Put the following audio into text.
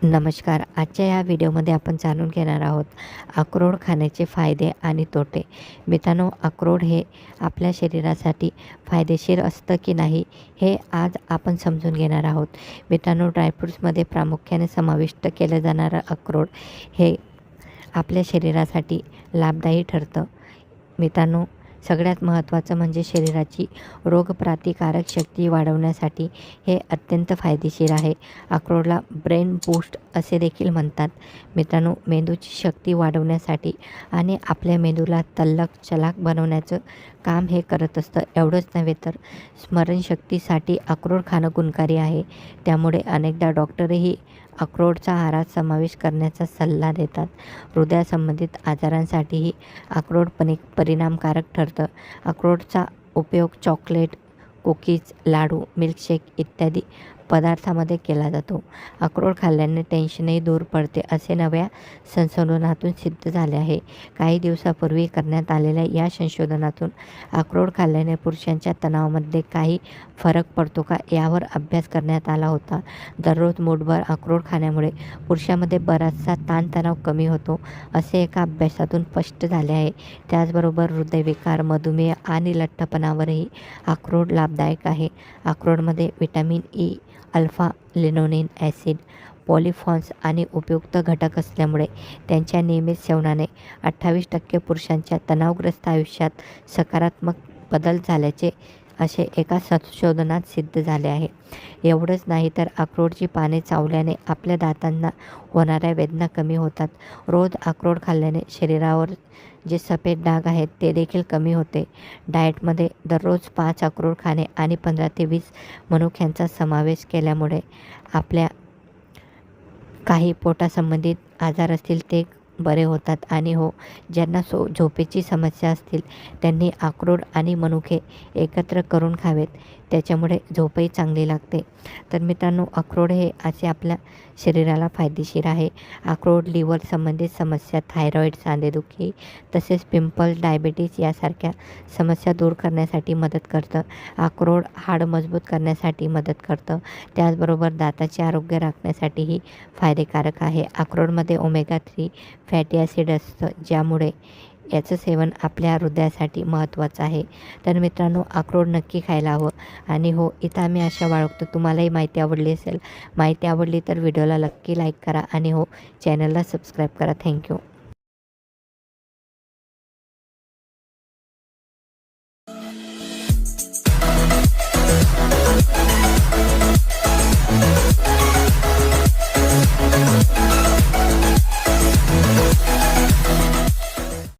नमस्कार. आजच्या या व्हिडिओमध्ये आपण जाणून घेणार आहोत अक्रोड खाण्याचे फायदे आणि तोटे. मित्रांनो, अक्रोड हे आपल्या शरीरासाठी फायदेशीर असतं की नाही हे आज आपण समजून घेणार आहोत. मित्रांनो, ड्रायफ्रूट्समध्ये प्रामुख्याने समाविष्ट केलं जाणारं अक्रोड हे आपल्या शरीरासाठी लाभदायी ठरतं. मित्रांनो, सगळ्यात महत्त्वाचं म्हणजे शरीराची रोगप्रतिकारक शक्ती वाढवण्यासाठी हे अत्यंत फायदेशीर आहे. अक्रोडला ब्रेन बूस्ट असे देखील म्हणतात. मित्रांनो, मेंदूची शक्ती वाढवण्यासाठी आणि आपल्या मेंदूला तल्लख चलाक बनवण्याचं काम हे करत असतं. एवढंच नव्हे तर स्मरणशक्तीसाठी अक्रोड खाणं गुणकारी आहे. त्यामुळे अनेकदा डॉक्टरही अक्रोडचा आहारात समावेश करण्याचा सल्ला देतात. हृदयासंबंधित आजारांसाठीही अक्रोड परिणामकारक ठरतं. अक्रोडचा उपयोग चॉकलेट, कुकीज, लाडू, मिल्कशेक इत्यादी पदार्थामध्ये केला जातो. अक्रोड खाल्ल्याने टेन्शनही दूर पडते असे नव्या संशोधनातून सिद्ध झाले आहे. काही दिवसापूर्वी करण्यात आलेल्या या संशोधनातून अक्रोड खाल्ल्याने पुरुषांच्या तणावामध्ये काही फरक पडतो का यावर अभ्यास करण्यात आला होता. दररोज मूठभर अक्रोड खाण्यामुळे पुरुषांमध्ये बराचसा ताणतणाव कमी होतो असे एका अभ्यासातून स्पष्ट झाले आहे. त्याचबरोबर हृदयविकार, मधुमेह आणि लठ्ठपणावरही अक्रोड लाभदायक आहे. अक्रोडमध्ये vitamin E, alpha linolenic acid, polyphenols आणि उपयुक्त घटक असल्यामुळे त्यांच्या नियमित सेवनाने 28% पुरुषांच्या तणावग्रस्त आयुष्यात सकारात्मक बदल झाल्याचे असे एका संशोधनात सिद्ध झाले आहे. एवढंच नाही तर अक्रोडची पाने चावल्याने आपल्या दातांना होणाऱ्या वेदना कमी होतात. रोज अक्रोड खाल्ल्याने शरीरावर जे सफेद डाग आहेत ते देखील कमी होते. डाएटमध्ये दररोज 5 अक्रोड खाणे आणि 15 ते 20 मनुक्यांचा समावेश केल्यामुळे आपल्या काही पोटासंबंधित आजार असतील ते बरे होतात. आणि हो, ज्यांना झोपेची समस्या असतील त्यांनी अक्रोड आणि मनुके एकत्र करून खावेत. त्याच्यामुळे झोपही चांगली लागते. तर मित्रांनो, अक्रोड हे असे आपल्या शरीराला फायदेशीर आहे. अक्रोड लिव्हर संबंधित समस्या, थायरॉईड, सांधेदुखी तसेच पिंपल्स, डायबिटीस यासारख्या समस्या दूर करण्यासाठी मदत करतं. अक्रोड हाड मजबूत करण्यासाठी मदत करतं. त्याचबरोबर दाताचे आरोग्य राखण्यासाठीही फायदेकारक आहे. अक्रोडमध्ये ओमेगा 3 फॅटी ॲसिड असतं, ज्यामुळे याचं सेवन आपल्या हृदयासाठी महत्त्वाचं आहे. तर मित्रांनो, अक्रोड नक्की खायला हवं. आणि हो, इथं आम्ही आशा बाळगतो तुम्हालाही माहिती आवडली असेल. माहिती आवडली तर व्हिडिओला नक्की लाईक करा आणि हो, चॅनलला सबस्क्राईब करा. थँक्यू.